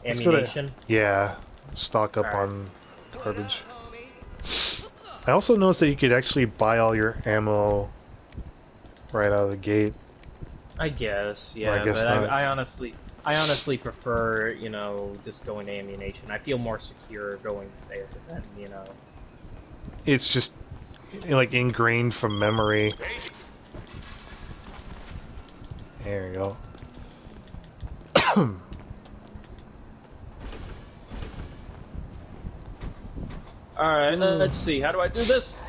ammunition. Yeah, stock up on garbage. I also noticed that you could actually buy all your ammo right out of the gate. I guess, yeah, I guess but not. I honestly prefer, you know, just going to ammunition. I feel more secure going there than, you know. It's just like ingrained from memory. There you go. Alright, let's see. How do I do this?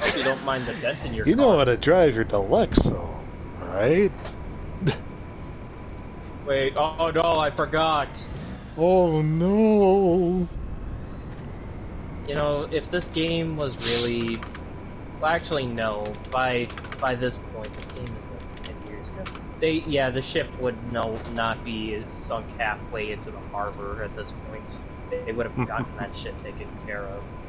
Hope you don't mind the dent in your car. You know how to drive your Deluxo, right? Wait, oh no, I forgot. Oh no. You know, if this game was really... Well, actually, no. By this point, this game is like 10 years ago. The ship would not be sunk halfway into the harbor at this point. They would have gotten that shit taken care of.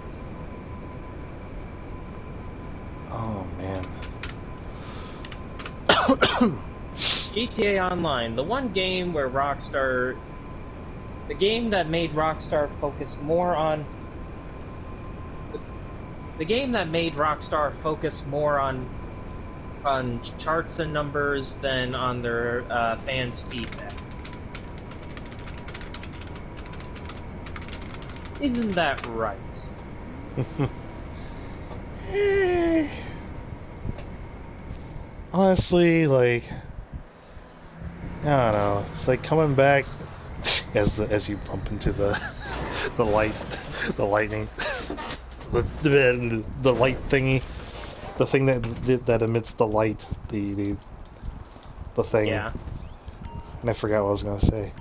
Oh man. GTA Online, the one game where Rockstar... The game that made Rockstar focus more on... The game that made Rockstar focus more on charts and numbers than on their fans' feedback. Isn't that right? Honestly, like, I don't know. It's like coming back as you bump into the the lightning, the light thingy, the thing that emits the light, the thing. Yeah. And I forgot what I was gonna say.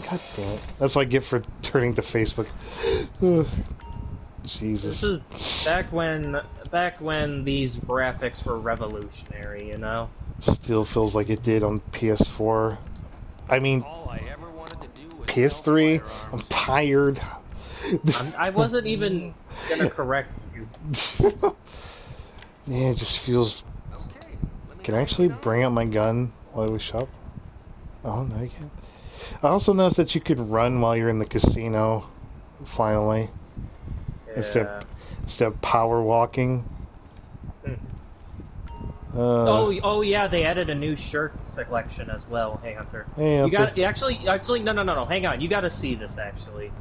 God damn it! That's what I get for turning to Facebook. Ugh. Jesus. This is back when these graphics were revolutionary, you know? Still feels like it did on PS4. I mean, PS3, I'm tired. I wasn't even gonna correct you. Yeah, it just feels... Can I actually bring out my gun while we shop? Oh, no, you can't. I also noticed that you could run while you're in the casino, finally. Yeah. Instead of power walking. Oh yeah, they added a new shirt selection as well. Hey Hunter, hey, you got actually no. Hang on, you got to see this actually.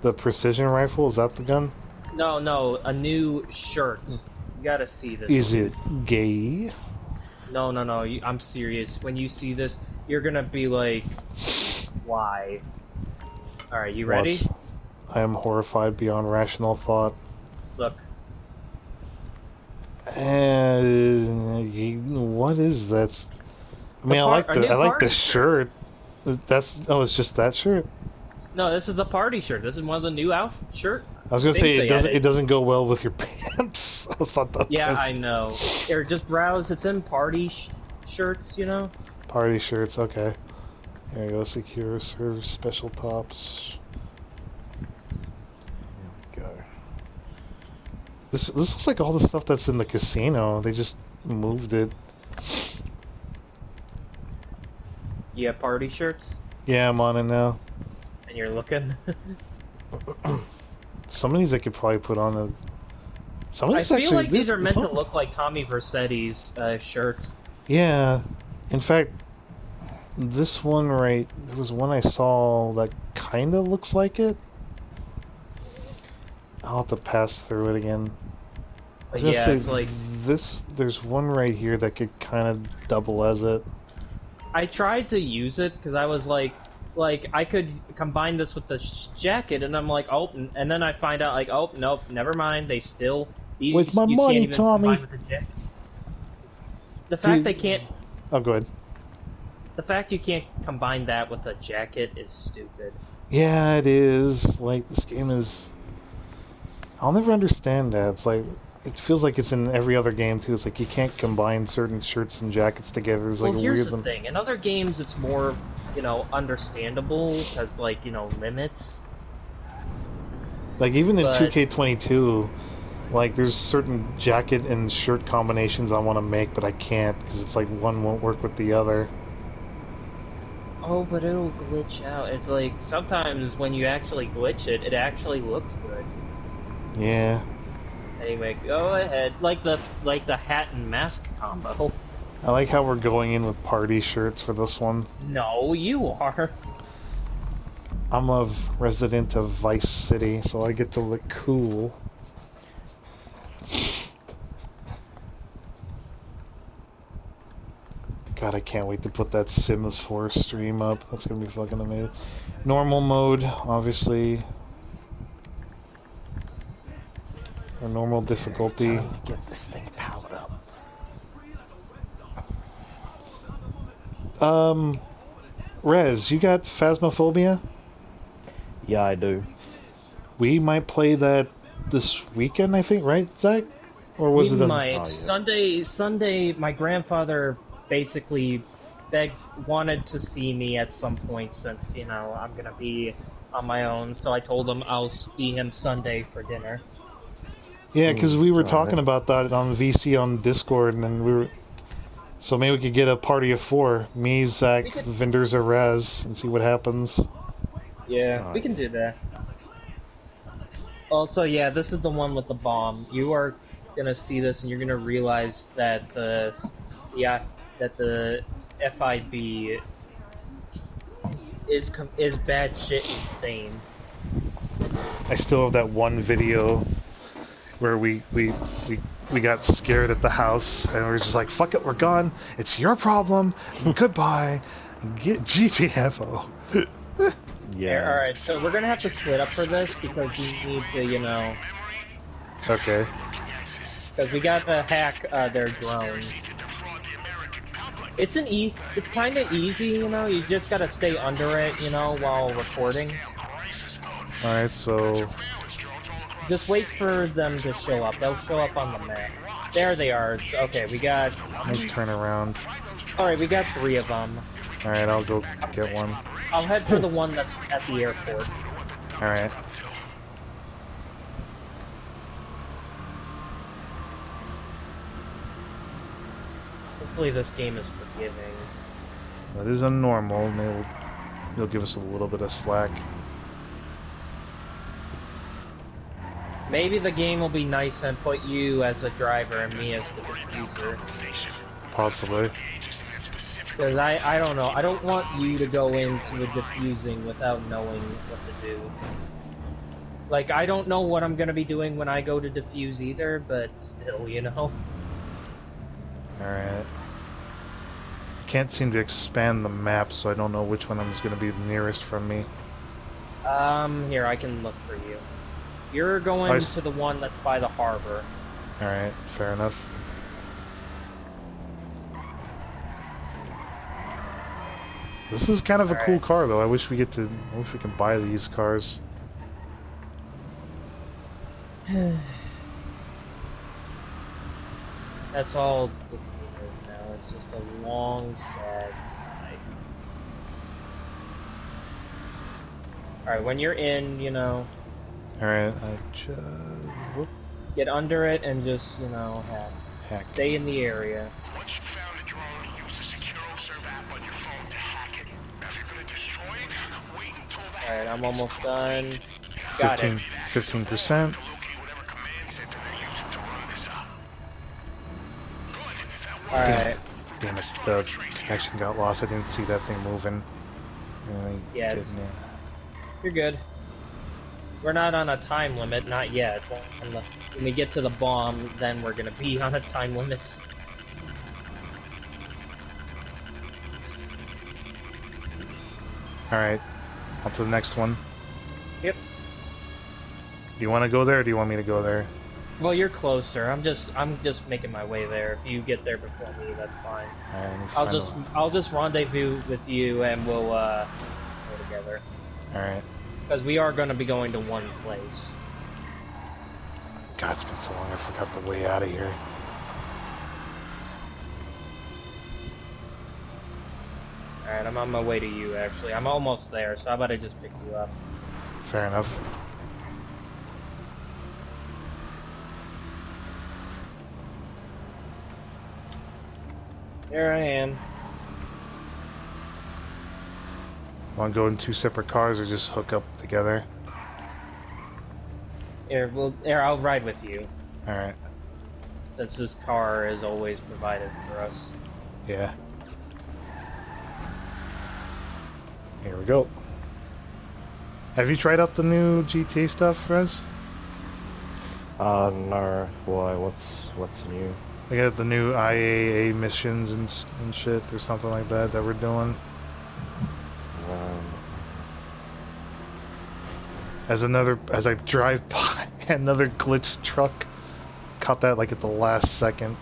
The precision rifle, is that the gun? No, a new shirt. You got to see this. Is it gay? No. I'm serious. When you see this, you're gonna be like, why? All right, you ready? What? I am horrified beyond rational thought. Look. What is that? I mean, I like the shirt. It's just that shirt. No, this is the party shirt. This is one of the new shirt. I was gonna say it doesn't go well with your pants. I thought that. Yeah, I know. Here, just browse. It's in party shirts, you know. Party shirts, okay. There you go. Secure, serve, special tops. This looks like all the stuff that's in the casino. They just moved it. You have party shirts? Yeah, I'm on it now. And you're looking? Some of these I could probably put on a... Some of these I feel like these are meant to look like Tommy Vercetti's shirt. Yeah. In fact, this one there was one I saw that kind of looks like it. I'll have to pass through it again. I was gonna say, it's like... There's one right here that could kind of double as it. I tried to use it because I was like I could combine this with the jacket, and I'm like, oh, and then I find out like, oh, nope, never mind. They still... With my money, Tommy. The fact they can't... Oh, go ahead. The fact you can't combine that with a jacket is stupid. Yeah, it is. Like, this game is... I'll never understand that. It's like... It feels like it's in every other game, too. It's like you can't combine certain shirts and jackets together. It's like well, a here's weird the thing. In other games, it's more, you know, understandable, because, like, you know, limits. Like, even in 2K22, Like, there's certain jacket and shirt combinations I want to make, but I can't, because it's like one won't work with the other. Oh, but it'll glitch out. It's like, sometimes when you actually glitch it, it actually looks good. Yeah. Anyway, go ahead. Like the hat and mask combo. I like how we're going in with party shirts for this one. No, you are. I'm a resident of Vice City, so I get to look cool. God, I can't wait to put that Sims 4 stream up. That's gonna be fucking amazing. Normal mode, obviously. Or normal difficulty. Get this thing powered up. Rez, you got Phasmophobia? Yeah, I do. We might play that this weekend, I think, right, Zach? Or was it might. Sunday, my grandfather basically wanted to see me at some point since, you know, I'm gonna be on my own, so I told him I'll see him Sunday for dinner. Yeah, because we were talking about that on VC on Discord, and then we were... So maybe we could get a party of 4. Me, Zach, Vendors, or Rez, and see what happens. Yeah, we can do that. Also, yeah, this is the one with the bomb. You are gonna see this, and you're gonna realize that the FIB is bad shit insane. I still have that one video where we got scared at the house, and we were just like, fuck it, we're gone. It's your problem. Goodbye. Get GTFO. Yeah. Alright, so we're gonna have to split up for this because we need to, you know... Okay. Because we gotta hack their drones. It's kind of easy, you know, you just gotta stay under it, you know, while recording. Alright, so... Just wait for them to show up. They'll show up on the map. There they are. Okay, we got... Let me turn around. Alright, we got 3 of them. Alright, I'll go get one. I'll head for the one that's at the airport. Alright. Hopefully this game is forgiving. That is a normal. Maybe they'll give us a little bit of slack. Maybe the game will be nice and put you as a driver and me as the diffuser. Possibly. Because I don't know, I don't want you to go into the diffusing without knowing what to do. Like, I don't know what I'm gonna be doing when I go to defuse either, but still, you know? Alright. Can't seem to expand the map, so I don't know which one is going to be the nearest from me. Here, I can look for you. You're going to the one that's by the harbor. Alright, fair enough. This is kind of a cool car, though. I wish we can buy these cars. That's all this game is now. It's just a long, sad sigh. Alright, when you're in, you know... Alright, I just... Whoop. Get under it and just, you know, hack. Stay in the area. Once you found a drone, use the SecuroServe app on your phone to hack it. If you're gonna destroy it, wait until the Alright, I'm almost done. Got 15%. Alright. Damn it, the connection got lost. I didn't see that thing moving. Really Yes. You're good. We're not on a time limit, not yet. When we get to the bomb, then we're gonna be on a time limit. Alright. On to the next one. Yep. Do you want to go there, or do you want me to go there? Well, you're closer. I'm just making my way there. If you get there before me, that's fine. I'll just rendezvous with you, and we'll go together. Alright. Because we are going to be going to one place. God, it's been so long, I forgot the way out of here. Alright, I'm on my way to you, actually. I'm almost there, so how about I just pick you up? Fair enough. Here I am. Want to go in two separate cars or just hook up together? Here, I'll ride with you. Alright. Since this car is always provided for us. Yeah. Here we go. Have you tried out the new GTA stuff, Rez? No. Why? What's new? We got the new IAA missions and shit or something like that we're doing. As I drive by another glitched truck, caught that like at the last second.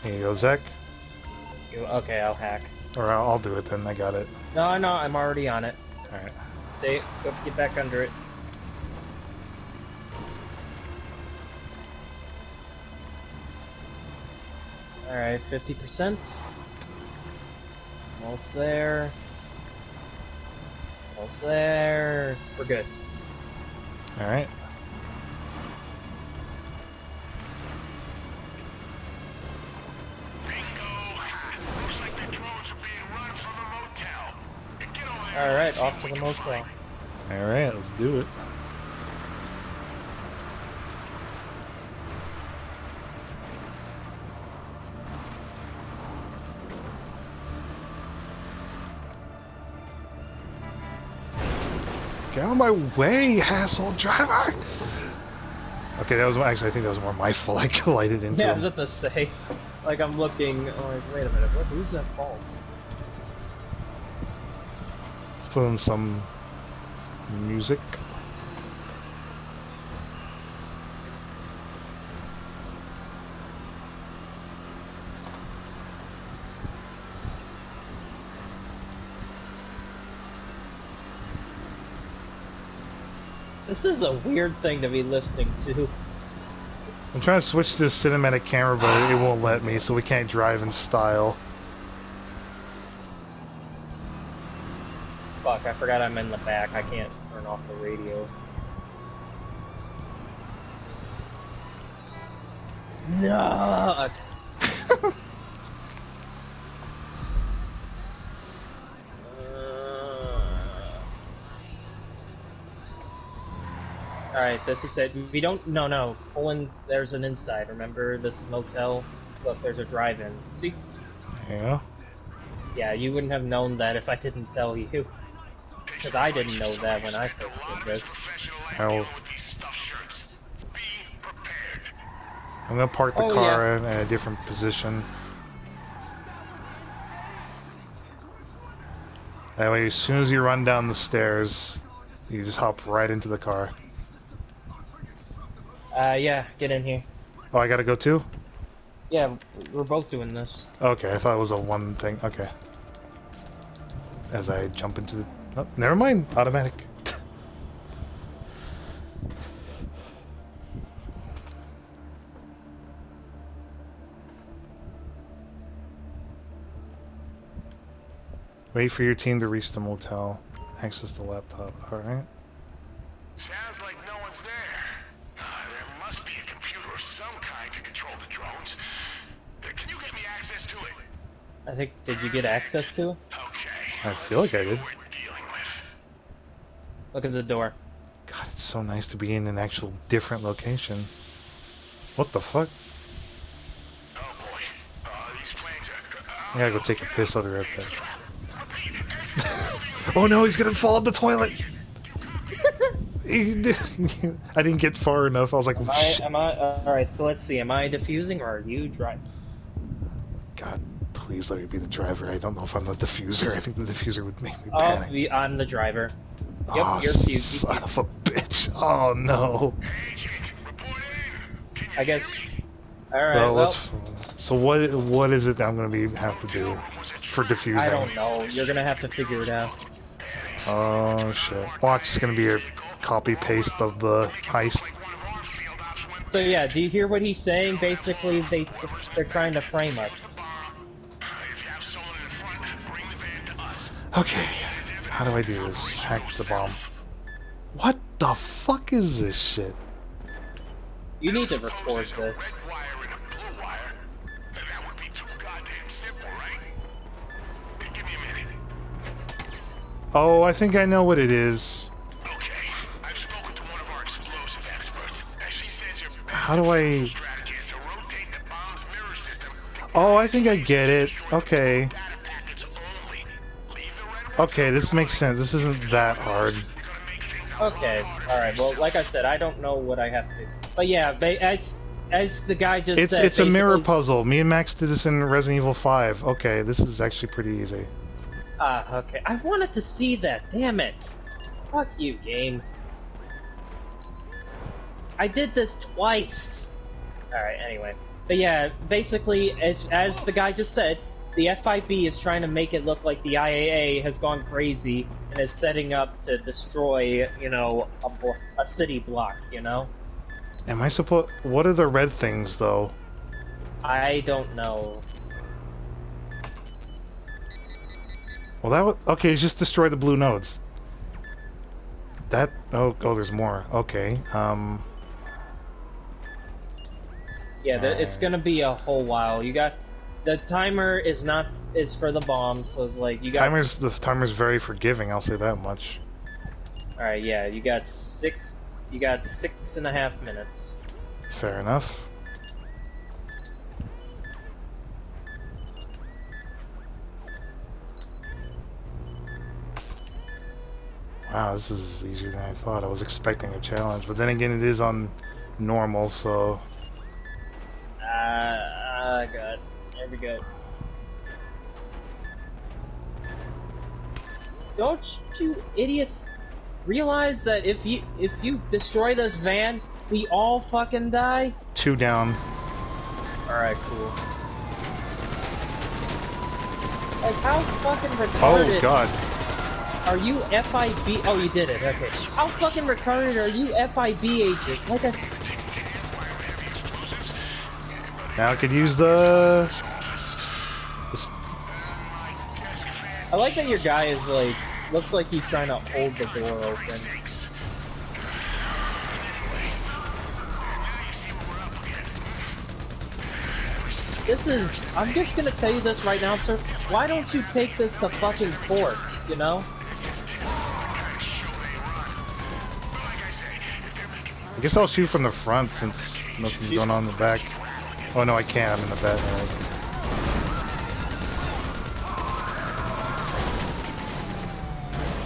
Here you go, Zach. Okay, I'll hack. Or I'll do it then, I got it. No, I'm already on it. Alright. Go get back under it. Alright, 50%. Almost there. Almost there. We're good. Alright. Alright, off to the motel. Alright, let's do it. Get out of my way, asshole driver! Okay, that was actually, I think that was more my fault. I collided into Yeah, I him. was about to say. Like, I'm looking, like, wait a minute, who's at fault? Let's put on some music. This is a weird thing to be listening to. I'm trying to switch to cinematic camera, but it won't let me, so we can't drive in style. Fuck, I forgot I'm in the back. I can't turn off the radio. No! Alright, this is it. We don't... No. Pull in... There's an inside. Remember this motel? Look, there's a drive-in. See? Yeah. Yeah, you wouldn't have known that if I didn't tell you. Because I didn't know that when I first did this. I'll... I'm gonna park the car in a different position. That way, as soon as you run down the stairs, you just hop right into the car. Yeah, get in here. Oh, I gotta go too? Yeah, we're both doing this. Okay, I thought it was a one thing. Okay. As I jump into the... Oh, never mind. Automatic. Wait for your team to reach the motel. Access the laptop. Alright. Sounds like no one's there. There must be a computer of some kind to control the drones. Can you get me access to it? I think... Did you get access to it? Okay. I feel like I did. What we're dealing with. Look at the door. God, it's so nice to be in an actual different location. What the fuck? Oh boy. These planes are... I gotta go take a piss. I'll be right back. Oh no, he's gonna fall in the toilet! I didn't get far enough. I was like, Am I alright, so let's see. Am I defusing or are you driving? God, please let me be the driver. I don't know if I'm the diffuser. I think the diffuser would make me panic. I'm the driver. Yep, Oh, you're fused. son of a bitch. Oh no. I guess. Alright, Well, well, so what is it that I'm gonna have to do for diffusing? I don't know. You're gonna have to figure it out. Oh shit. Watch, it's gonna be a copy paste of the heist. So yeah, do you hear what he's saying? Basically, they're trying to frame us. If you have someone in front, bring the van to us. Okay, how do I do this? Hack the bomb. What the fuck is this shit? You need to Suppose record there's a red this. wire and a blue wire. That would be too goddamn simple, right? Hey, give me a minute. Oh, I think I know what it is. Okay, I've spoken to one of our explosive experts. She says your best How do I... strategy is to rotate the bomb's mirror system. Oh, I think I get it. Okay. Data packets only. Leave the red ones Okay, this makes sense. This isn't that hard. gonna make things a Okay, alright, well, like I said, I don't know what I have to do. But yeah, as the guy just said... It's a mirror basically- puzzle. Me and Max did this in Resident Evil 5. Okay, this is actually pretty easy. Ah, okay. I wanted to see that, damn it! Fuck you, game. I did this twice! Alright, anyway. But yeah, basically, as the guy just said, the FIB is trying to make it look like the IAA has gone crazy and is setting up to destroy, you know, a city block, you know? Am I supposed... What are the red things, though? I don't know. Well, that was... Okay, just destroy the blue nodes. That... Oh, there's more. Okay, Yeah, it's gonna be a whole while. You got... The timer is for the bomb, so it's like, you got... The timer's very forgiving, I'll say that much. Alright, yeah, you got 6.5 minutes. Fair enough. Wow, this is easier than I thought. I was expecting a challenge, but then again, it is on normal, so... God. There we go. Don't you idiots realize that if you destroy this van, we all fucking die? 2 down. Alright, cool. Like, how fucking Oh, retarded God. are you FIB? Oh, you did it, okay. How fucking retarded are you FIB agent? Like, Now I could use the... I like that your guy is like, looks like he's trying to hold the door open. This is, I'm just gonna tell you this right now, sir. Why don't you take this to fucking court, you know? I guess I'll shoot from the front since nothing's going on in the back. Oh no, I can't. I'm in the back. Right.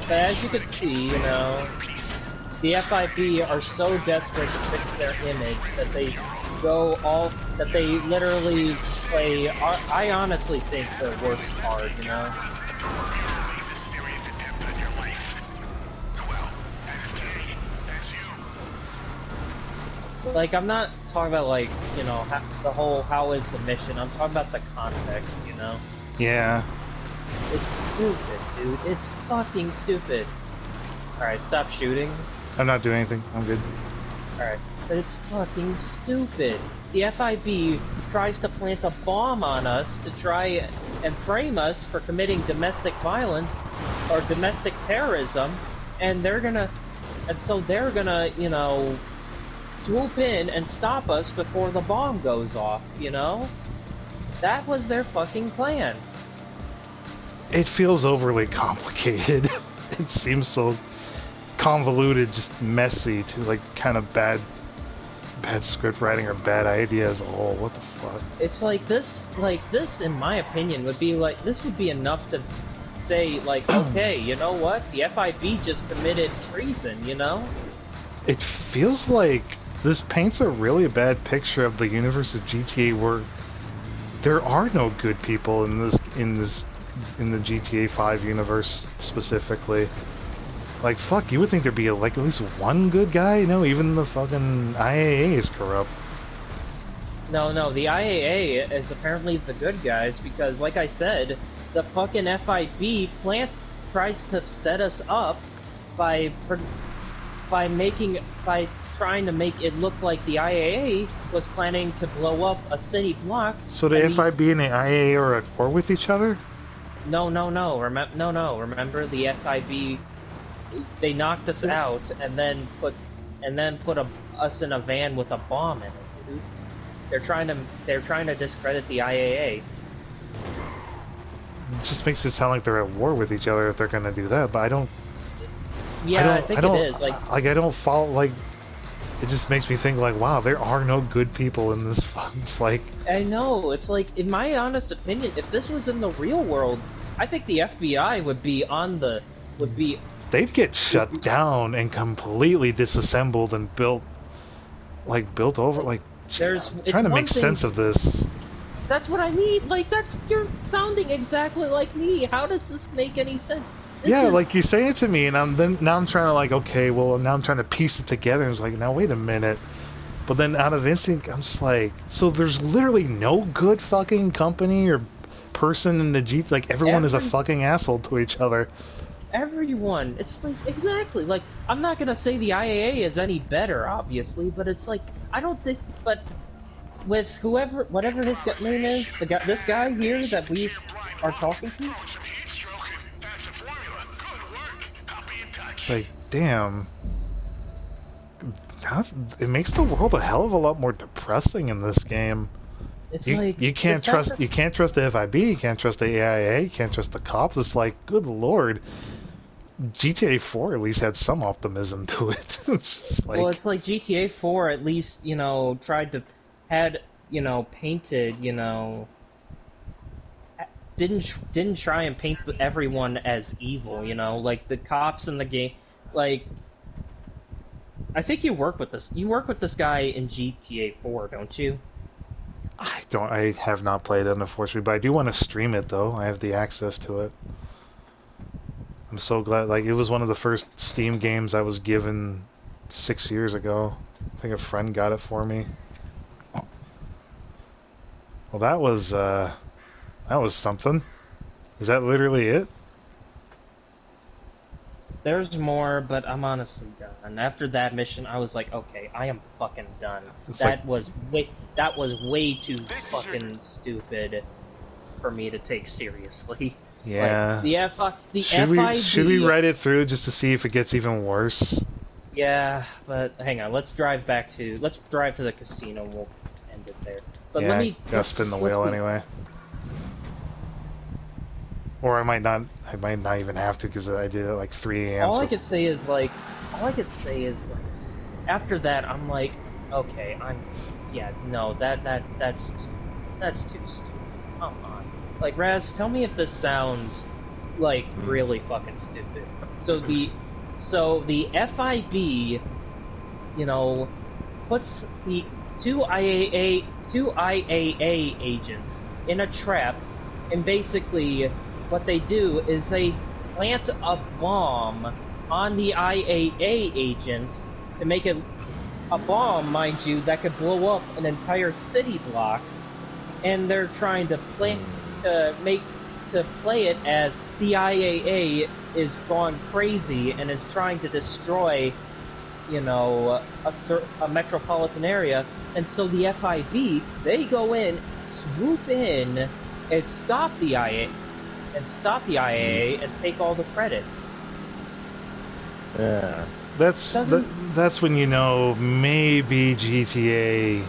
But as you can see, you know, the FIB are so desperate to fix their image that they literally play, I honestly think, the worst card, you know? Like, I'm not talking about, like, you know, how is the mission, I'm talking about the context, you know? Yeah. It's stupid, dude. It's fucking stupid. Alright, stop shooting. I'm not doing anything. I'm good. Alright, but it's fucking stupid. The FIB tries to plant a bomb on us to try and frame us for committing domestic violence or domestic terrorism, and so they're gonna, you know, swoop in and stop us before the bomb goes off, you know? That was their fucking plan. It feels overly complicated. It seems so convoluted, just messy, to like kind of bad script writing or bad ideas. Oh, what the fuck? It's like this, in my opinion, would be like, this would be enough to say, like, okay, you know what? The FIB just committed treason, you know? It feels like this paints a really bad picture of the universe of GTA, where there are no good people in the GTA 5 universe specifically. Like, fuck, you would think there'd be like at least one good guy? No, even the fucking IAA is corrupt. No, the IAA is apparently the good guys because, like I said, the fucking FIB plant tries to set us up by trying to make it look like the IAA was planning to blow up a city block. So the FIB and the IAA are at war with each other? No. Remember the FIB? They knocked us out and then put us in a van with a bomb in it, dude. They're trying to discredit the IAA. It just makes it sound like they're at war with each other if they're gonna do that, but I don't. Yeah, I think it is. Like I don't follow. Like, it just makes me think like, wow, there are no good people in this. It's like. I know. It's like, in my honest opinion, if this was in the real world, I think the FBI would be They'd get shut down and completely disassembled and built over. Like, trying to make sense of this. That's what I mean. Like, you're sounding exactly like me. How does this make any sense? Like you say it to me, and now I'm trying to like, okay, well, now I'm trying to piece it together. And it's like, now wait a minute. But then out of instinct, I'm just like, so there's literally no good fucking company or person in the G. Like, everyone is a fucking asshole to each other. Everyone. It's like, exactly. Like, I'm not gonna say the IAA is any better, obviously, but it's like, I don't think, but with whatever his name is, this guy here that we are talking to, it's like, damn. It makes the world a hell of a lot more depressing in this game. It's you can't trust the FIB, you can't trust the AIA, you can't trust the cops. It's like, good lord. GTA 4 at least had some optimism to it. It's just like, well, it's like GTA 4 at least, tried to painted, didn't try and paint everyone as evil, like the cops in the game. Like, I think you work with this guy in GTA 4, don't you? I have not played it, unfortunately, but I do want to stream it though. I have the access to it. I'm so glad. Like, it was one of the first Steam games I was given 6 years ago. I think a friend got it for me. Well, that was something. Is that literally it? There's more, but I'm honestly done. After that mission, I was like, okay, I am fucking done. That was way too fucking stupid for me to take seriously. Yeah. Like, should we write it through just to see if it gets even worse? Yeah, but hang on. Let's drive to the casino. And we'll end it there. But yeah, gotta spin the wheel anyway. Or I might not even have to because I did it like 3 a.m. All I could say is like, after that, I'm like, okay, that's too stupid. Come on. Like, Raz, tell me if this sounds like really fucking stupid. So the FIB, puts the two IAA agents in a trap, and basically what they do is they plant a bomb on the IAA agents to make it a bomb, mind you, that could blow up an entire city block, and they're trying to play it as the IAA is gone crazy and is trying to destroy, a metropolitan area, and so the FIB, they go in, swoop in, and stop the IAA and take all the credit. Yeah. That's when maybe GTA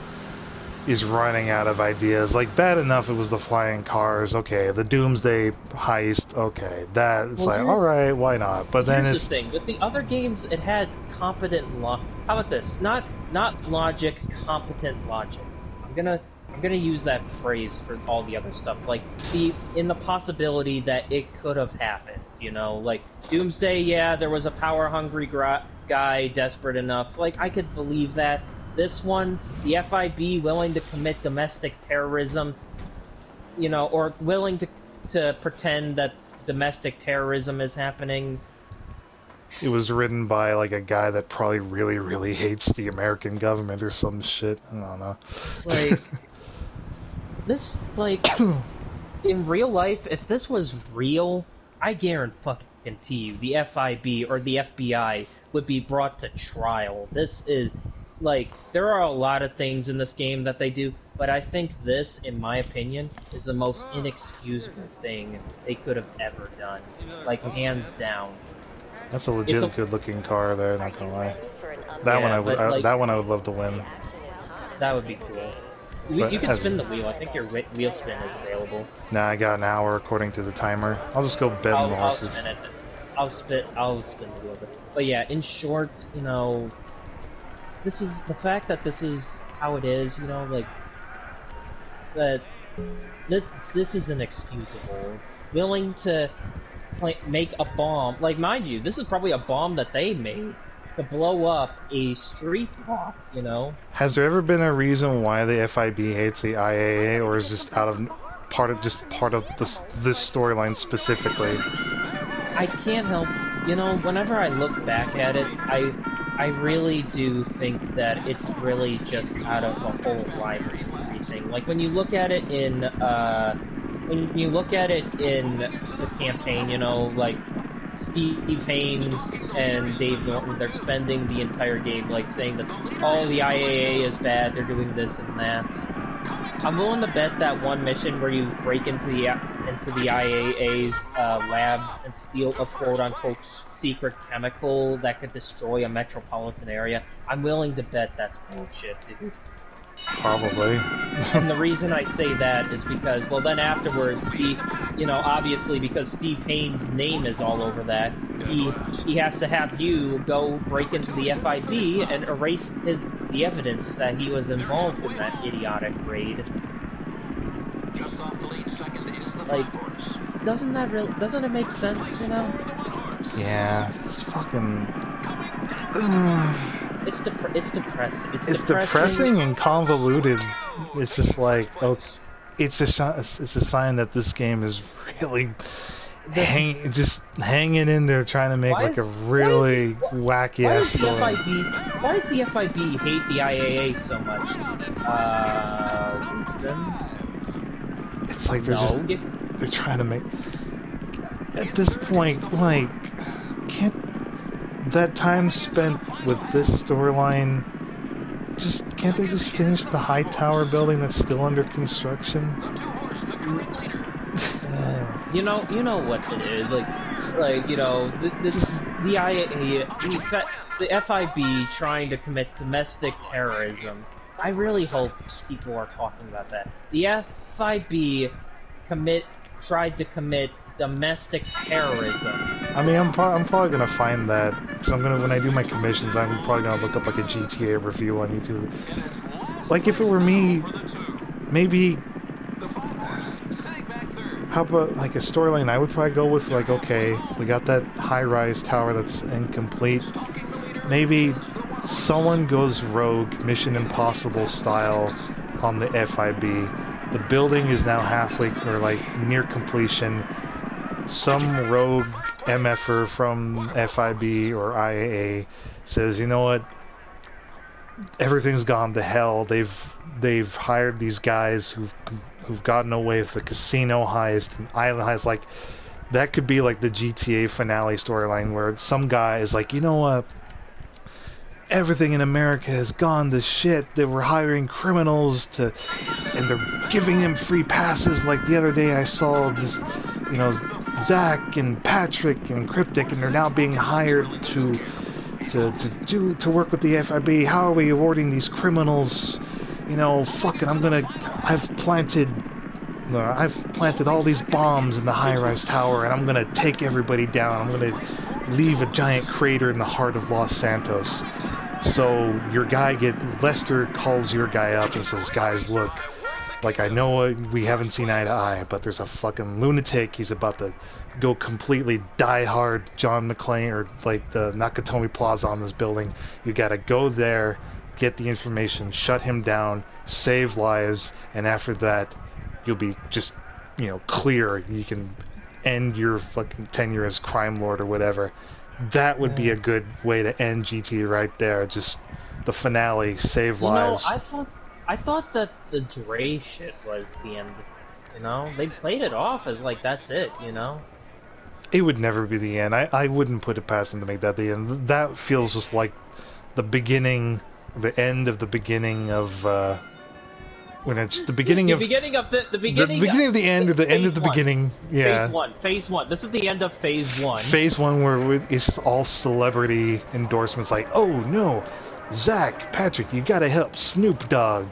is running out of ideas. Like, bad enough it was the flying cars, okay, the Doomsday heist, okay, alright, why not? But then here's the thing, with the other games, it had competent how about this? Not logic, competent logic. I'm gonna use that phrase for all the other stuff, like in the possibility that it could have happened, like Doomsday, yeah, there was a power-hungry guy desperate enough, like, I could believe that. This one, the FIB willing to commit domestic terrorism, or willing to pretend that domestic terrorism is happening. It was written by, like, a guy that probably really, really hates the American government or some shit. I don't know. It's like... this, like... in real life, if this was real, I guarantee you the FIB or the FBI would be brought to trial. This is like, there are a lot of things in this game that they do, but I think this, in my opinion, is the most inexcusable thing they could have ever done. Like, hands down. That's a It's legit a- good-looking car there, not gonna lie. That Yeah, one but, like, that one I would love to win. That would be cool. But You can as- spin the wheel. I think your wheel spin is available. Nah, I got an hour according to the timer. I'll just go bet on the I'll horses. spin it. I'll spin the wheel. But yeah, in short, you know, this is the fact that this is how it is. You know, like that. This is inexcusable. Willing to make a bomb, like, mind you, this is probably a bomb that they made to blow up a street block. You know. Has there ever been a reason why the FIB hates the IAA, or is this out of part of this storyline specifically? I can't help, you know, whenever I look back at it, I really do think that it's really just out of a whole rivalry thing. Like, when you look at it in the campaign, you know, like, Steve Haynes and Dave Norton, they're spending the entire game, like, saying that, oh, the IAA is bad, they're doing this and that. I'm willing to bet that one mission where you break into the IAA's labs and steal a quote-unquote secret chemical that could destroy a metropolitan area, I'm willing to bet that's bullshit, dude. Probably. And the reason I say that is because, well, then afterwards, Steve, you know, obviously because Steve Haynes' name is all over that, he has to have you go break into the FIB and erase the evidence that he was involved in that idiotic raid. Like, doesn't it make sense, you know? Yeah, it's fucking. It's depressing. It's depressing and convoluted. It's just like, oh, it's a sign that this game is really just hanging in there, trying to make like a really wacky ass story. Why does the FIB hate the IAA so much? Reasons? It's like they're trying to make. At this point, like, that time spent with this storyline, can't they just finish the high tower building that's still under construction? You know what it is, like you know, the IAA, the FIB trying to commit domestic terrorism. I really hope people are talking about that. The FIB tried to commit domestic terrorism. I mean, I'm probably gonna find that, because when I do my commissions, I'm probably gonna look up like a GTA review on YouTube. Like, if it were me, maybe, how about like a storyline I would probably go with, like, okay, we got that high-rise tower that's incomplete. Maybe someone goes rogue, Mission Impossible style, on the FIB. The building is now halfway, or like near completion. Some rogue MFer from FIB or IAA says, you know what, everything's gone to hell. They've hired these guys who've gotten away with the casino heist and island heist. Like, that could be like the GTA finale storyline, where some guy is like, you know what, everything in America has gone to shit. They were hiring criminals and they're giving them free passes. Like, the other day I saw this, you know, Zach and Patrick and Cryptic, and they're now being hired to work with the FIB. How are we awarding these criminals? You know, fucking, I've planted all these bombs in the high-rise tower, and I'm gonna take everybody down. I'm gonna leave a giant crater in the heart of Los Santos. So Lester calls your guy up and says, guys, look, like, I know we haven't seen eye to eye, but there's a fucking lunatic. He's about to go completely die-hard John McClane, or like the Nakatomi Plaza on this building. You gotta go there, get the information, shut him down, save lives, and after that, you'll be just, you know, clear. You can end your fucking tenure as crime lord or whatever. That would be a good way to end GTA right there. Just the finale, save lives. I thought that the Dre shit was the end. You know, they played it off as like, that's it. You know, it would never be the end. I wouldn't put it past them to make that the end. That feels just like the beginning the end of the beginning of when it's the beginning The of beginning of the the beginning of the end, or the end of the beginning. Yeah. Phase one. This is the end of phase one. Phase one, where it's just all celebrity endorsements. Like, oh no, Zach, Patrick, you gotta help Snoop Dogg.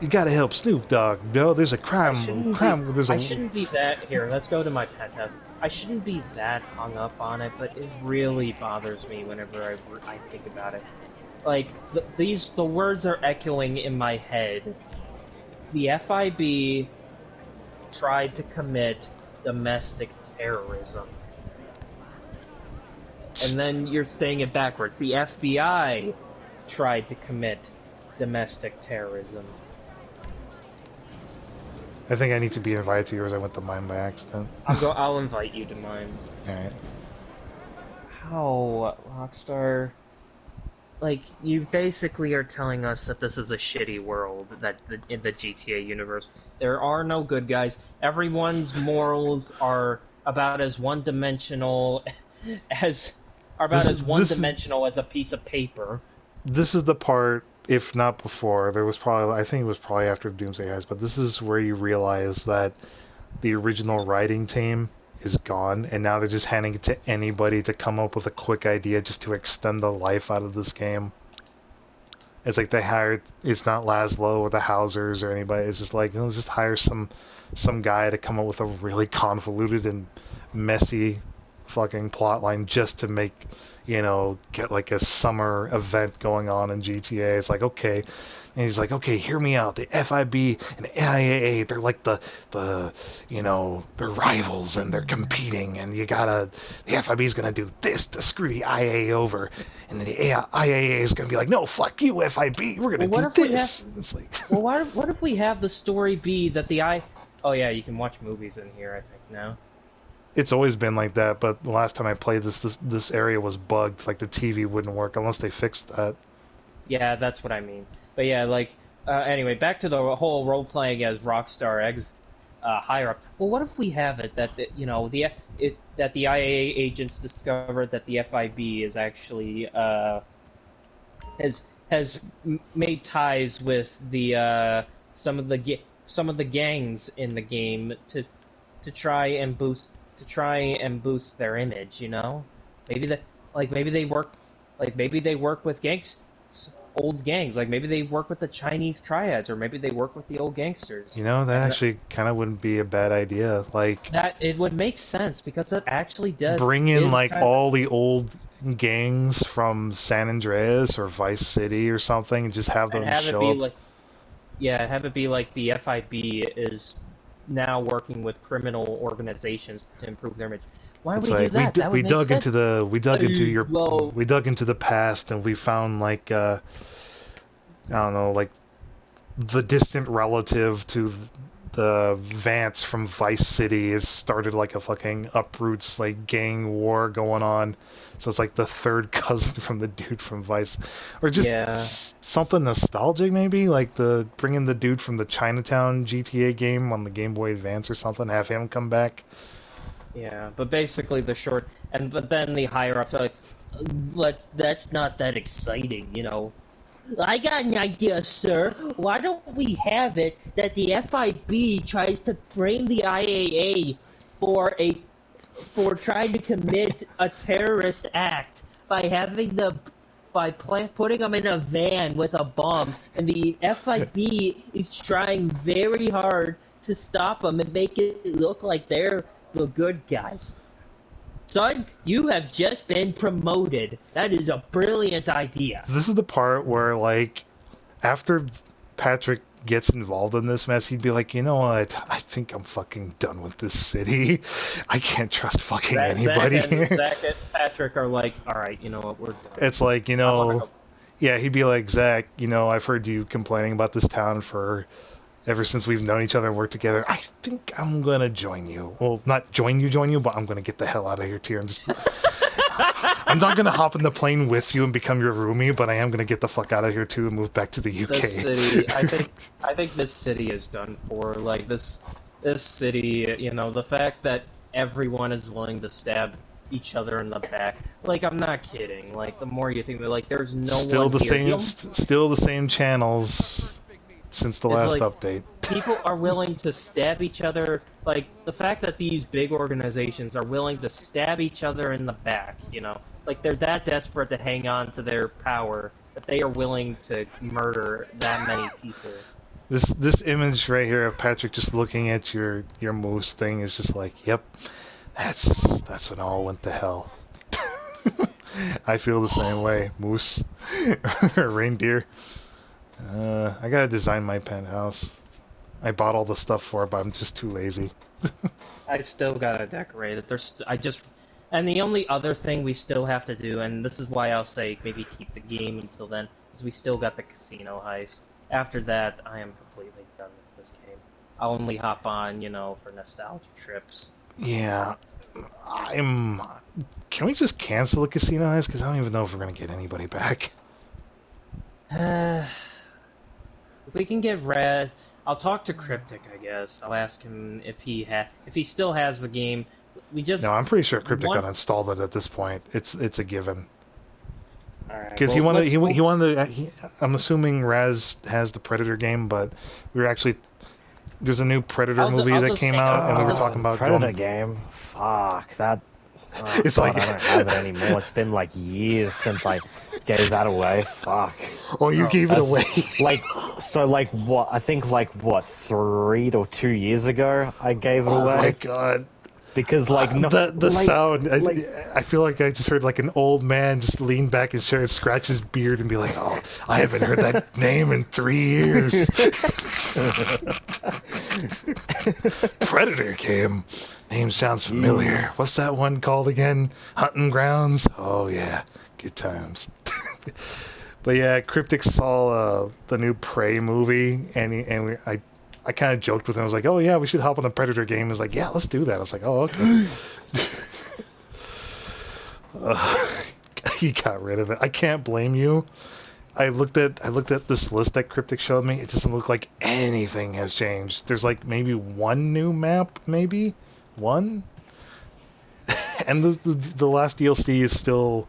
You gotta help Snoop Dogg. No, there's a crime. I shouldn't be that. Here, let's go to my pet test. I shouldn't be that hung up on it, but it really bothers me whenever I think about it. Like the words are echoing in my head. The FIB tried to commit domestic terrorism. And then you're saying it backwards. The FBI tried to commit domestic terrorism. I think I need to be invited to yours. I went to mine by accident. I'll invite you to mine. Alright. How, Rockstar? Like, you basically are telling us that this is a shitty world, that in the GTA universe. There are no good guys. Everyone's morals are about as one-dimensional as a piece of paper. This is the part, if not before, I think it was probably after Doomsday Heist, but this is where you realize that the original writing team is gone, and now they're just handing it to anybody to come up with a quick idea just to extend the life out of this game. It's like they hired, it's not Laszlo or the Hausers or anybody, it's just like, let's just hire some guy to come up with a really convoluted and messy fucking plotline just to make, get like a summer event going on in GTA. It's like, okay. And he's like, okay, hear me out. The FIB and the IAA, they're like they're rivals and they're competing, and the FIB's gonna do this to screw the IAA over, and then the IAA is gonna be like, no, fuck you, FIB, we're gonna do this. It's like, well, what if we have the story be that oh yeah, you can watch movies in here, I think, now. It's always been like that, but the last time I played this area was bugged. Like, the TV wouldn't work unless they fixed that. Yeah, that's what I mean. But yeah, anyway, back to the whole role-playing as Rockstar Eggs higher up. Well, what if we have it that that the IAA agents discovered that the FIB is actually has made ties with the some of the gangs in the game to try and boost their image, Maybe they work with old gangs, like maybe they work with the Chinese triads, or maybe they work with the old gangsters. That actually kind of wouldn't be a bad idea. Like, that it would make sense, because it actually does bring in all the old gangs from San Andreas or Vice City or something, and just have them show up. Have it be like the FIB is now working with criminal organizations to improve their image. Why would we do that? We dug into the past, and we found I don't know, like the distant relative to the Vance from Vice City has started like a fucking uproots like gang war going on. So it's like the third cousin from the dude from Vice, or just something nostalgic, maybe like bringing the dude from the Chinatown GTA game on the Game Boy Advance or something. Have him come back. Yeah, but basically but then the higher ups are like, that's not that exciting, I got an idea, sir. Why don't we have it that the FIB tries to frame the IAA for trying to commit a terrorist act by putting them in a van with a bomb, and the FIB is trying very hard to stop them and make it look like they're the good guys. Son, you have just been promoted. That is a brilliant idea. This is the part where, like, after Patrick gets involved in this mess, he'd be like, you know what? I think I'm fucking done with this city. I can't trust fucking anybody. Zach and Patrick are like, all right, you know what? We're done. It's like, yeah, he'd be like, Zach, I've heard you complaining about this town ever since we've known each other and worked together. I think I'm gonna join you. Well, not join you, but I'm gonna get the hell out of here too. I'm not gonna hop in the plane with you and become your roomie, but I am gonna get the fuck out of here too and move back to the UK. This city, I think this city is done for. Like this city, the fact that everyone is willing to stab each other in the back. Like, I'm not kidding. Like, the more you think of it, like, there's no Still one the here. same, still the same channels since the last like, update. People are willing to stab each other. Like, the fact that these big organizations are willing to stab each other in the back, you know? Like, they're that desperate to hang on to their power that they are willing to murder that many people. This image right here of Patrick just looking at your moose thing is just like, yep, that's when it all went to hell. I feel the same way. Moose or reindeer. I gotta design my penthouse. I bought all the stuff for it, but I'm just too lazy. I still gotta decorate it. And the only other thing we still have to do, and this is why I'll say maybe keep the game until then, is we still got the casino heist. After that, I am completely done with this game. I'll only hop on, you know, for nostalgia trips. Yeah, Can we just cancel the casino heist? Because I don't even know if we're gonna get anybody back. If we can get Red, I'll talk to Cryptic, I guess. I'll ask him if he still has the game. No, I'm pretty sure Cryptic uninstalled it at this point. It's a given. Because I'm assuming Raz has the Predator game, but there's a new Predator movie that came out, and we were talking about Predator game. Fuck that. Oh, it's God, like I don't have it anymore. It's been like years since I gave that away. Fuck. Oh, you gave it away. What? I think 3 to 2 years ago I gave it away. Oh my God. Because sound, I feel like I just heard like an old man just lean back and scratch his beard and be like, "Oh, I haven't heard that name in 3 years." Predator game. Name sounds familiar. What's that one called again? Hunting Grounds. Oh yeah, good times. But yeah, Cryptic saw the new Prey movie, and I kind of joked with him. I was like, "Oh yeah, we should hop on the Predator game." He was like, "Yeah, let's do that." I was like, "Oh okay." He got rid of it. I can't blame you. I looked at this list that Cryptic showed me. It doesn't look like anything has changed. There's like maybe one new map, maybe one, and the last DLC is still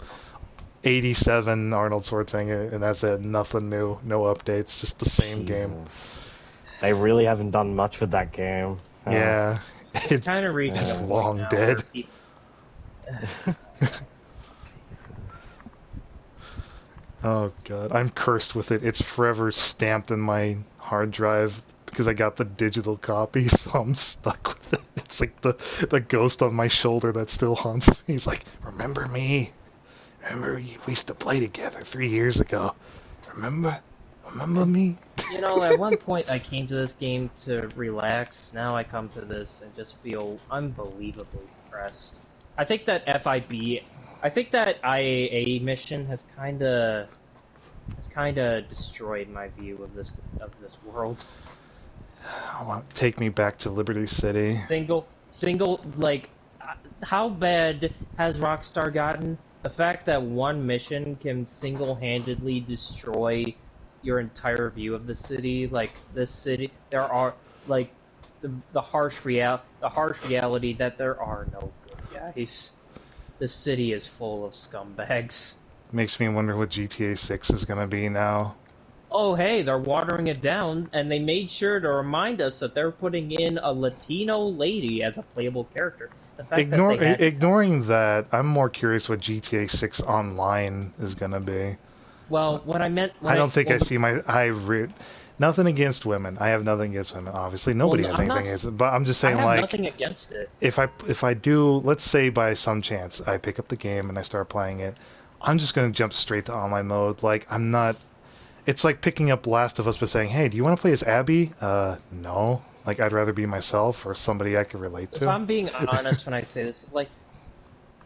87 Arnold Schwarzenegger, and that's it. Nothing new, no updates, just the same game. They really haven't done much with that game. Yeah, it's kind of reaching it's a point long now dead. Oh God, I'm cursed with it. It's forever stamped in my hard drive because I got the digital copy, so I'm stuck with it. It's like the ghost on my shoulder that still haunts me. He's like, "Remember me? Remember we used to play together 3 years ago? Remember me?" You know, at one point I came to this game to relax. Now I come to this and just feel unbelievably depressed. I think that IAA mission has kind of destroyed my view of this world. Take me back to Liberty City. Single, like, how bad has Rockstar gotten? The fact that one mission can single-handedly destroy your entire view of the city, like this city, there are like the harsh reality that there are no good guys. The city is full of scumbags. Makes me wonder what GTA 6 is gonna be now. Oh hey, they're watering it down, and they made sure to remind us that they're putting in a Latino lady as a playable character. The fact ignoring that, I'm more curious what GTA 6 Online is gonna be. Well, what I meant... Nothing against women. I have nothing against women, obviously. Nobody has anything against it. But I'm just saying, I have nothing against it. If I do, let's say by some chance, I pick up the game and I start playing it, I'm just going to jump straight to online mode. Like, I'm not... It's like picking up Last of Us but saying, hey, do you want to play as Abby? No. Like, I'd rather be myself or somebody I can relate to. If I'm being honest when I say this, it's like...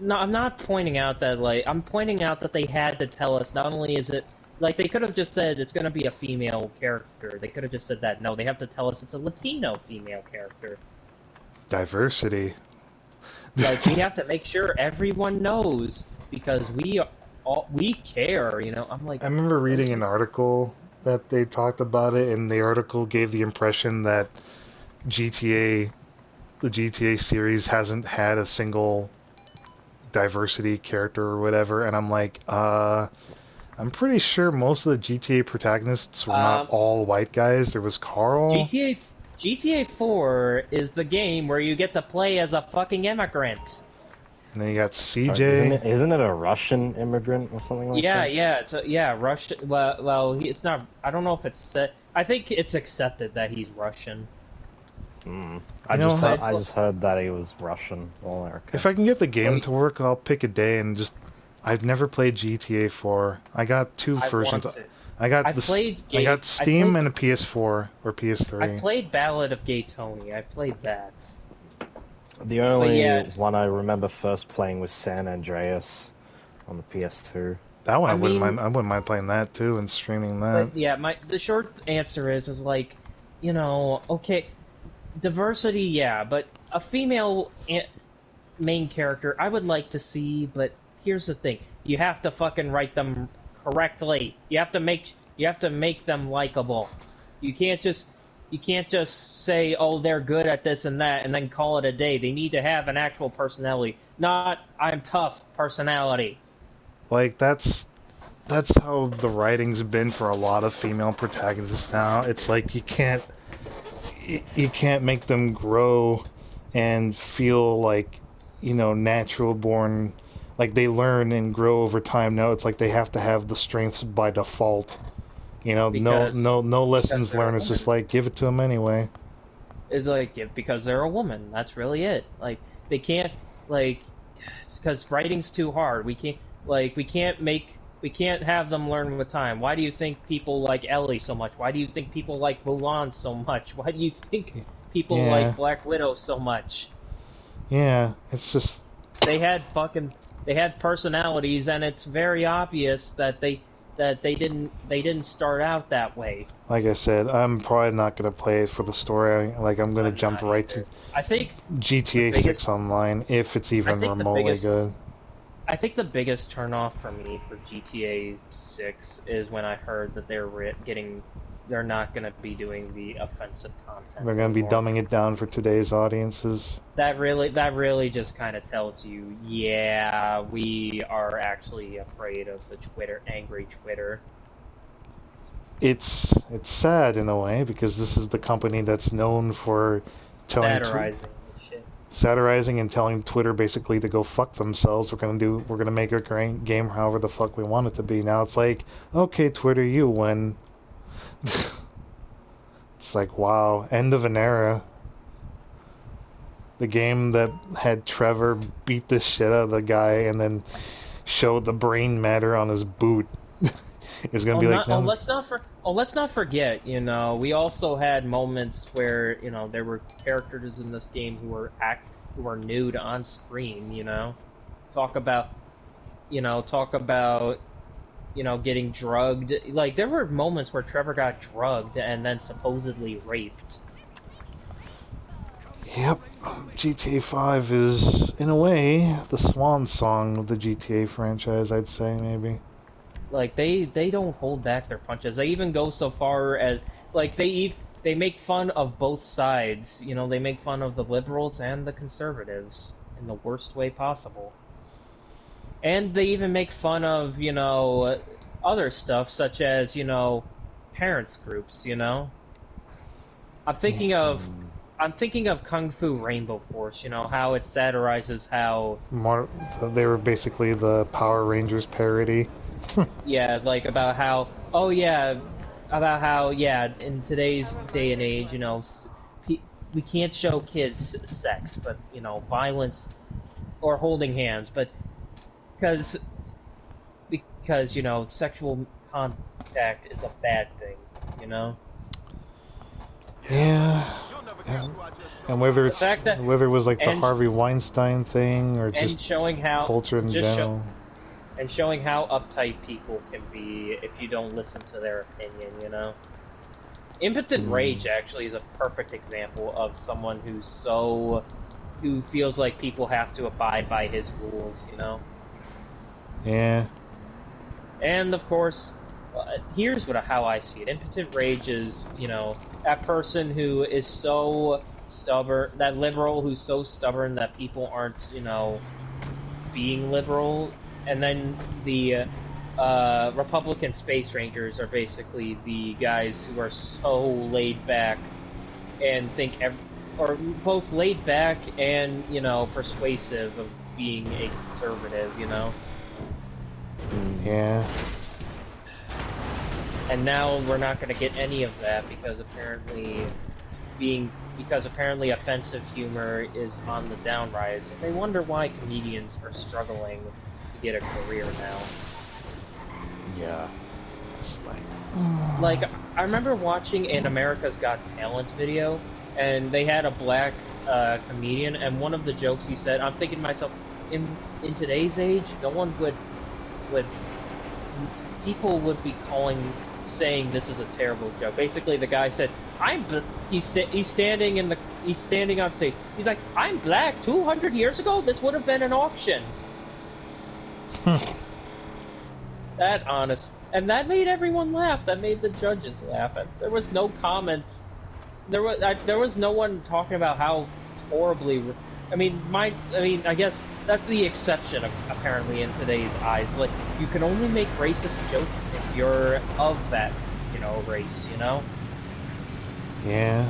No, I'm not pointing out that, like... I'm pointing out that they had to tell us, not only is it... Like, they could have just said it's going to be a female character. They could have just said that. No, they have to tell us it's a Latino female character. Diversity. Like, we have to make sure everyone knows, because we care, you know? I'm like... I remember reading an article that they talked about it, and the article gave the impression that the GTA series hasn't had a single diversity character or whatever, and I'm like, I'm pretty sure most of the GTA protagonists were not all white guys. There was Carl. GTA 4 is the game where you get to play as a fucking immigrant. And then you got CJ. Isn't it a Russian immigrant or something like that? Yeah, Russian. Well, it's not. I don't know if it's set. I think it's accepted that he's Russian. I just heard that he was Russian or American. If I can get the game to work, I'll pick a day and just. I've never played GTA 4. I got two versions. I got Steam and a PS4 or PS3. I played Ballad of Gay Tony. I played that. The only one I remember first playing was San Andreas on the PS2. That one I wouldn't mind playing that too and streaming that. But yeah, the short answer is like, you know, okay, diversity, yeah, but a female main character I would like to see, but here's the thing: you have to fucking write them correctly. You have to make them likable. You can't just say, oh, they're good at this and that, and then call it a day. They need to have an actual personality, not I'm tough personality. Like that's how the writing's been for a lot of female protagonists now. It's like you can't make them grow and feel like, you know, natural born, like they learn and grow over time. Now it's like they have to have the strengths by default. You know, no lessons learned. It's just like give it to them anyway. It's like because they're a woman. That's really it. Like they can't it's because writing's too hard. We can't have them learn with time. Why do you think people like Ellie so much? Why do you think people like Mulan so much? Why do you think people like Black Widow so much? Yeah, it's just they had personalities, and it's very obvious that they didn't start out that way. Like I said, I'm probably not gonna play it for the story. Like I'm gonna jump right to. I think GTA 6 Online if it's even remotely good. I think the biggest turnoff for me for GTA 6 is when I heard that they're not gonna be doing the offensive content. They're gonna be dumbing it down for today's audiences. That really just kind of tells you, yeah, we are actually afraid of the angry Twitter. It's sad in a way because this is the company that's known for satirizing and telling Twitter basically to go fuck themselves. We're gonna make a great game however the fuck we want it to be. Now it's like, okay, Twitter, you win. It's like, wow, end of an era. The game that had Trevor beat the shit out of the guy and then showed the brain matter on his boot is gonna be like, no. Let's not forget, you know, we also had moments where, you know, there were characters in this game who were nude on screen, you know. Talk about getting drugged. Like, there were moments where Trevor got drugged and then supposedly raped. Yep. GTA 5 is, in a way, the swan song of the GTA franchise, I'd say, maybe. Like, they don't hold back their punches. They even go so far as, like, they make fun of both sides. You know, they make fun of the liberals and the conservatives in the worst way possible. And they even make fun of, you know, other stuff, such as, you know, parents groups, you know? I'm thinking of Kung Fu Rainbow Force, you know, how it satirizes how... They were basically the Power Rangers parody. Yeah, like about how, in today's day and age, you know, we can't show kids sex, but, you know, violence or holding hands, but because, you know, sexual contact is a bad thing, you know? Yeah. And whether it was like the Harvey Weinstein thing or just culture in general. And showing how uptight people can be if you don't listen to their opinion, you know? Impotent Rage actually is a perfect example of someone who feels like people have to abide by his rules, you know? Yeah. And of course, here's how I see it. Impotent Rage is, you know, that person who is so stubborn, that liberal who's so stubborn that people aren't, you know, being liberal, and then the Republican Space Rangers are basically the guys who are so laid back and think, or both laid back and, you know, persuasive of being a conservative, you know? Yeah. And now we're not going to get any of that because apparently offensive humor is on the downrise. And they wonder why comedians are struggling to get a career now. Yeah. It's Like, I remember watching an America's Got Talent video, and they had a black comedian, and one of the jokes he said, I'm thinking to myself, in today's age, no one would people would be saying this is a terrible joke. Basically, the guy said, he's standing on stage. He's like, I'm black. 200 years ago, this would have been an auction. And that made everyone laugh. That made the judges laugh. And there was no comments. There was no one talking about how horribly. I guess that's the exception, apparently, in today's eyes. Like, you can only make racist jokes if you're of that, you know, race, you know? Yeah.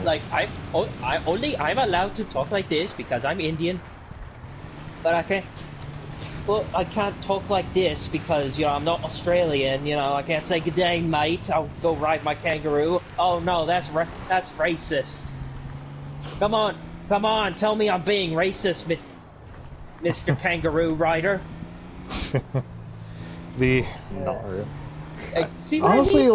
Like, I'm allowed to talk like this because I'm Indian, but I can't talk like this because, you know, I'm not Australian, you know, I can't say good day, mate, I'll go ride my kangaroo. Oh no, that's racist. Come on, tell me I'm being racist, Mr. Kangaroo Rider. No. Honestly,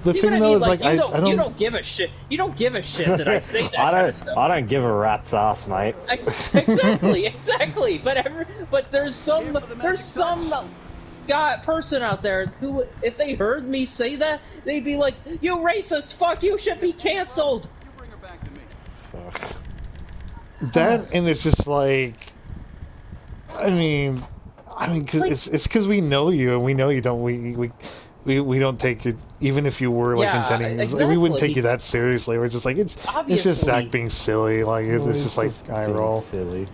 the thing though is like I don't. You don't give a shit. You don't give a shit that I say that kind of stuff. I don't give a rat's ass, mate. Exactly. But there's some person out there who, if they heard me say that, they'd be like, "You racist fuck! You should be canceled." That, and it's just like, I mean, cause like, it's because we know you, and we know you don't. We don't take it, even if you were like intending. Exactly. We wouldn't take you that seriously. We're just like it's just Zach being silly. Like it's just like eye roll. Silly.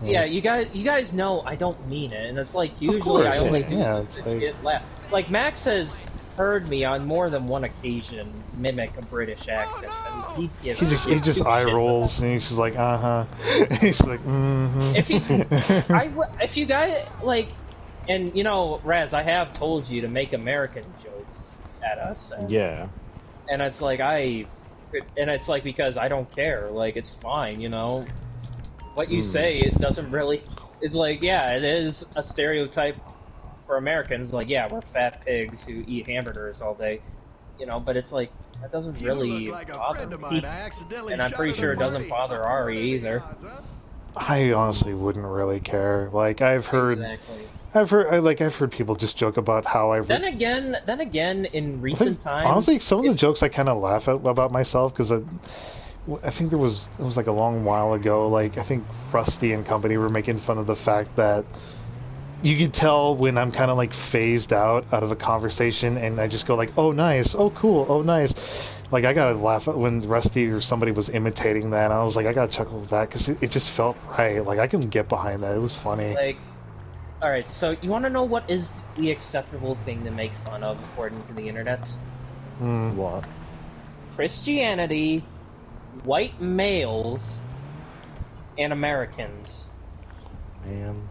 Yeah, you guys know I don't mean it, and it's like usually course, I only do it's this to get laugh. Like Max has heard me on more than one occasion mimic a British accent, and he just eye rolls, and he's just like he's like If you guys like, and you know, Raz, I have told you to make American jokes at us. And, yeah. And it's like it's like because I don't care. Like it's fine, you know. What you say, it doesn't really is like, yeah, it is a stereotype for Americans. Like, yeah, we're fat pigs who eat hamburgers all day, you know. But it's like that doesn't really bother me, and I'm pretty sure it doesn't bother Ari either. I honestly wouldn't really care. Like I've heard people just joke about how I. Then again, in recent times, honestly, some of the jokes I kind of laugh at about myself because I think it was like a long while ago. Like I think Rusty and company were making fun of the fact that you could tell when I'm kind of like phased out of a conversation, and I just go like, "Oh nice, oh cool, oh nice." Like I gotta laugh at when Rusty or somebody was imitating that. And I was like, I gotta chuckle at that because it just felt right. Like I can get behind that. It was funny. Like, all right. So you want to know what is the acceptable thing to make fun of according to the internet? What? Christianity, white males, and Americans. Man.